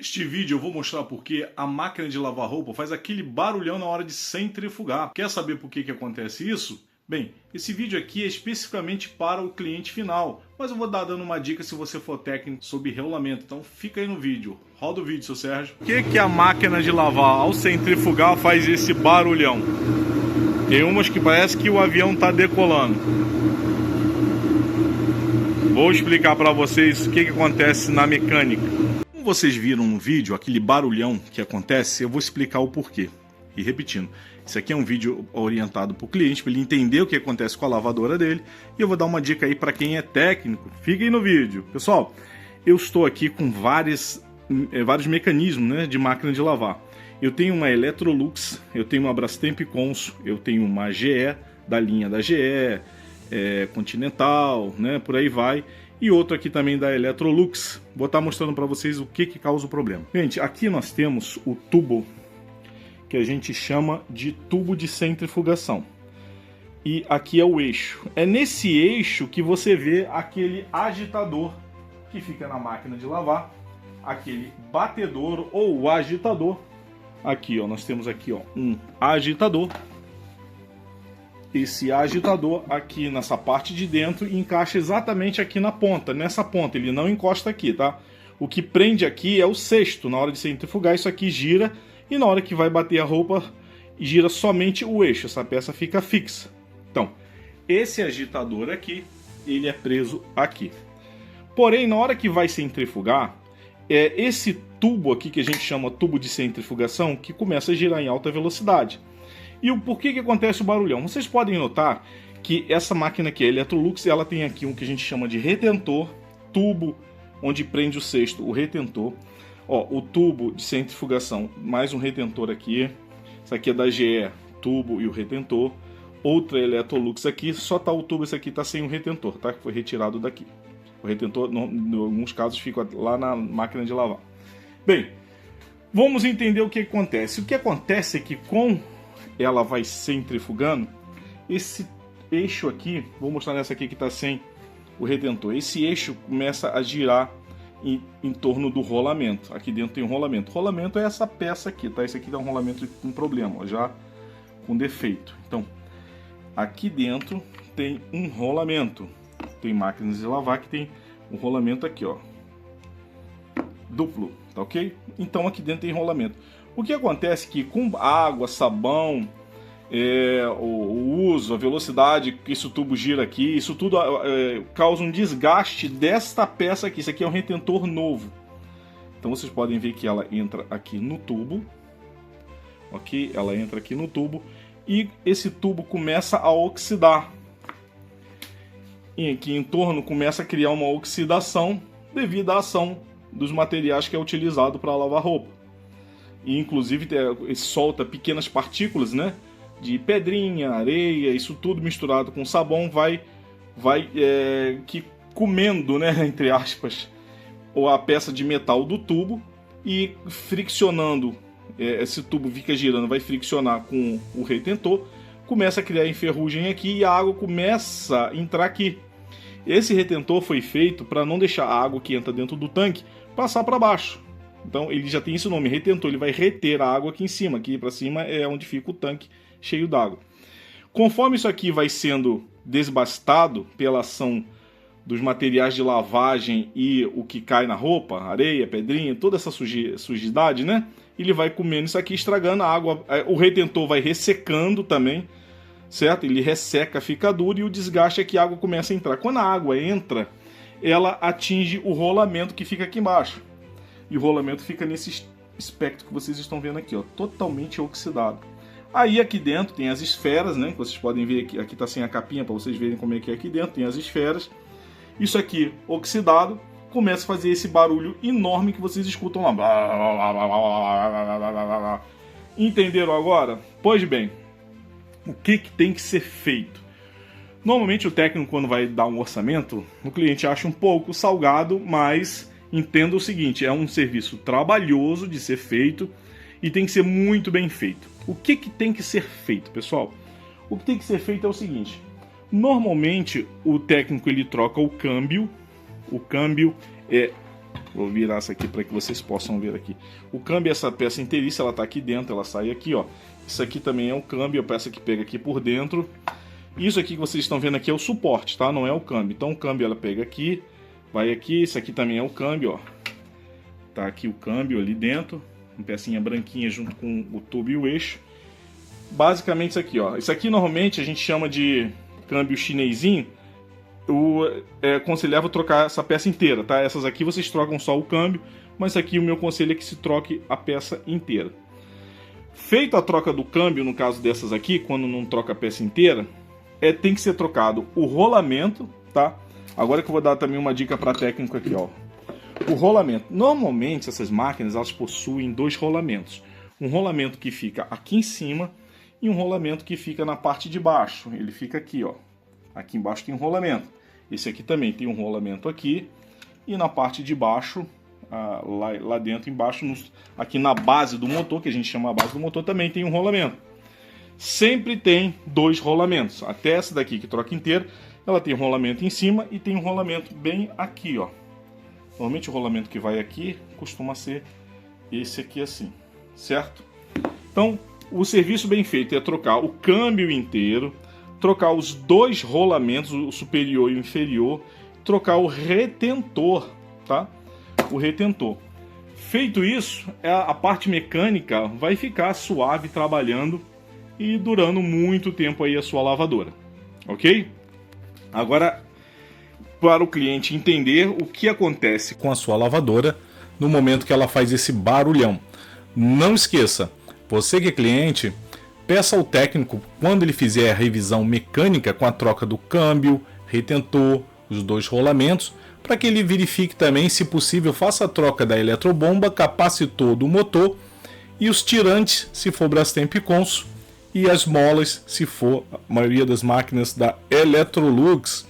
Neste vídeo eu vou mostrar porque a máquina de lavar roupa faz aquele barulhão na hora de centrifugar. Quer saber por que acontece isso? Bem, esse vídeo aqui é especificamente para o cliente final, mas eu vou dar dando uma dica se você for técnico sobre rolamento, então fica aí no vídeo. Roda o vídeo, seu Sérgio. Por que a máquina de lavar ao centrifugar faz esse barulhão? Tem umas que parece que o avião está decolando. Vou explicar para vocês o que acontece na mecânica. Como vocês viram no vídeo, aquele barulhão que acontece, eu vou explicar o porquê. E repetindo, isso aqui é um vídeo orientado para o cliente, para ele entender o que acontece com a lavadora dele. E eu vou dar uma dica aí para quem é técnico. Fica aí no vídeo. Pessoal, eu estou aqui com vários mecanismos, né, de máquina de lavar. Eu tenho uma Electrolux, eu tenho uma Brastemp Consul, eu tenho uma GE, da linha da GE, Continental, né, por aí vai. E outro aqui também da Electrolux. Vou estar mostrando para vocês o que causa o problema. Gente, aqui nós temos o tubo que a gente chama de tubo de centrifugação. E aqui é o eixo. É nesse eixo que você vê aquele agitador que fica na máquina de lavar, aquele batedor ou agitador. Aqui, ó, nós temos aqui, ó, um agitador. Esse agitador aqui nessa parte de dentro encaixa exatamente aqui na ponta, nessa ponta, ele não encosta aqui, tá? O que prende aqui é o cesto, na hora de centrifugar isso aqui gira e na hora que vai bater a roupa gira somente o eixo, essa peça fica fixa. Então, esse agitador aqui, ele é preso aqui. Porém, na hora que vai centrifugar, é esse tubo aqui que a gente chama tubo de centrifugação que começa a girar em alta velocidade. E o porquê que acontece o barulhão? Vocês podem notar que essa máquina aqui, a Electrolux, ela tem aqui um que a gente chama de retentor, tubo onde prende o cesto, o retentor. Ó, o tubo de centrifugação, mais um retentor aqui. Isso aqui é da GE, tubo e o retentor. Outra Electrolux aqui, só tá o tubo, esse aqui tá sem o retentor, tá? Que foi retirado daqui. O retentor, em alguns casos, fica lá na máquina de lavar. Bem, vamos entender o que acontece. O que acontece é que com ela vai centrifugando, esse eixo aqui, vou mostrar nessa aqui que está sem o retentor, esse eixo começa a girar em torno do rolamento. Aqui dentro tem um rolamento. O rolamento é essa peça aqui, tá? Esse aqui dá um rolamento com problema, ó, já com defeito. Então, aqui dentro tem um rolamento. Tem máquinas de lavar que tem um rolamento aqui, ó, duplo, tá ok? Então aqui dentro tem rolamento. O que acontece é que com água, sabão, o uso, a velocidade que esse tubo gira aqui, isso tudo causa um desgaste desta peça aqui. Isso aqui é um retentor novo. Então vocês podem ver que ela entra aqui no tubo, ok? Ela entra aqui no tubo e esse tubo começa a oxidar. E aqui em torno começa a criar uma oxidação devido à ação dos materiais que é utilizado para lavar roupa. E inclusive solta pequenas partículas, né, de pedrinha, areia, isso tudo misturado com sabão vai que comendo, né, entre aspas, ou a peça de metal do tubo e friccionando, esse tubo fica girando, vai friccionar com o retentor, começa a criar enferrugem aqui e a água começa a entrar aqui. Esse retentor foi feito para não deixar a água que entra dentro do tanque passar para baixo. Então ele já tem esse nome, retentor, ele vai reter a água aqui em cima, aqui para cima é onde fica o tanque cheio d'água. Conforme isso aqui vai sendo desbastado pela ação dos materiais de lavagem e o que cai na roupa, areia, pedrinha, toda essa sujidade, né? Ele vai comendo isso aqui, estragando a água, o retentor vai ressecando também, certo? Ele resseca, fica duro e o desgaste é que a água começa a entrar. Quando a água entra, ela atinge o rolamento que fica aqui embaixo. E o rolamento fica nesse espectro que vocês estão vendo aqui, ó, totalmente oxidado. Aí aqui dentro tem as esferas, né, que vocês podem ver aqui está sem a capinha para vocês verem como é que é aqui dentro, tem as esferas. Isso aqui oxidado começa a fazer esse barulho enorme que vocês escutam lá. Entenderam agora? Pois bem, o que tem que ser feito? Normalmente o técnico, quando vai dar um orçamento, o cliente acha um pouco salgado, mas entenda o seguinte, é um serviço trabalhoso de ser feito e tem que ser muito bem feito. O que tem que ser feito, pessoal? O que tem que ser feito é o seguinte, normalmente o técnico ele troca o câmbio é Vou virar essa aqui para que vocês possam ver aqui. O câmbio, essa peça inteiriça, ela está aqui dentro, ela sai aqui, ó. Isso aqui também é o câmbio, a peça que pega aqui por dentro. Isso aqui que vocês estão vendo aqui é o suporte, tá? Não é o câmbio. Então o câmbio ela pega aqui, vai aqui, isso aqui também é o câmbio, ó. Tá aqui o câmbio ali dentro, uma pecinha branquinha junto com o tubo e o eixo. Basicamente isso aqui, ó. Isso aqui normalmente a gente chama de câmbio chinesinho. É aconselhável trocar essa peça inteira, tá? Essas aqui vocês trocam só o câmbio, mas aqui o meu conselho é que se troque a peça inteira. Feita a troca do câmbio, no caso dessas aqui, quando não troca a peça inteira, tem que ser trocado o rolamento, tá? Agora que eu vou dar também uma dica para técnico aqui, ó. O rolamento. Normalmente essas máquinas elas possuem dois rolamentos. Um rolamento que fica aqui em cima e um rolamento que fica na parte de baixo. Ele fica aqui, ó. Aqui embaixo tem um rolamento. Esse aqui também tem um rolamento aqui. E na parte de baixo, lá dentro, embaixo, aqui na base do motor, que a gente chama a base do motor, também tem um rolamento. Sempre tem dois rolamentos. Até essa daqui que troca inteira, ela tem um rolamento em cima e tem um rolamento bem aqui, ó. Normalmente o rolamento que vai aqui costuma ser esse aqui assim, certo? Então, o serviço bem feito é trocar o câmbio inteiro, trocar os dois rolamentos, o superior e o inferior, trocar o retentor, tá? O retentor. Feito isso, a parte mecânica vai ficar suave trabalhando e durando muito tempo aí a sua lavadora, ok? Agora, para o cliente entender o que acontece com a sua lavadora no momento que ela faz esse barulhão. Não esqueça, você que é cliente, peça ao técnico, quando ele fizer a revisão mecânica com a troca do câmbio, retentor, os dois rolamentos, para que ele verifique também, se possível, faça a troca da eletrobomba, capacitor do motor e os tirantes, se for Brastemp e Consul, e as molas, se for a maioria das máquinas da Electrolux.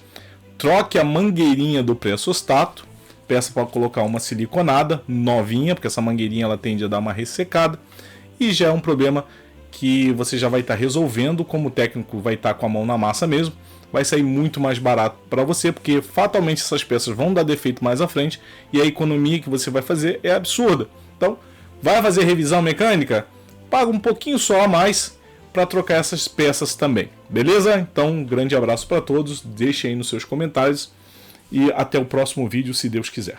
Troque a mangueirinha do pressostato, peça para colocar uma siliconada novinha, porque essa mangueirinha ela tende a dar uma ressecada, e já é um problema que você já vai estar resolvendo, como o técnico vai estar com a mão na massa mesmo, vai sair muito mais barato para você, porque fatalmente essas peças vão dar defeito mais à frente, e a economia que você vai fazer é absurda. Então, vai fazer revisão mecânica? Paga um pouquinho só a mais para trocar essas peças também, beleza? Então, um grande abraço para todos, deixem aí nos seus comentários e até o próximo vídeo, se Deus quiser.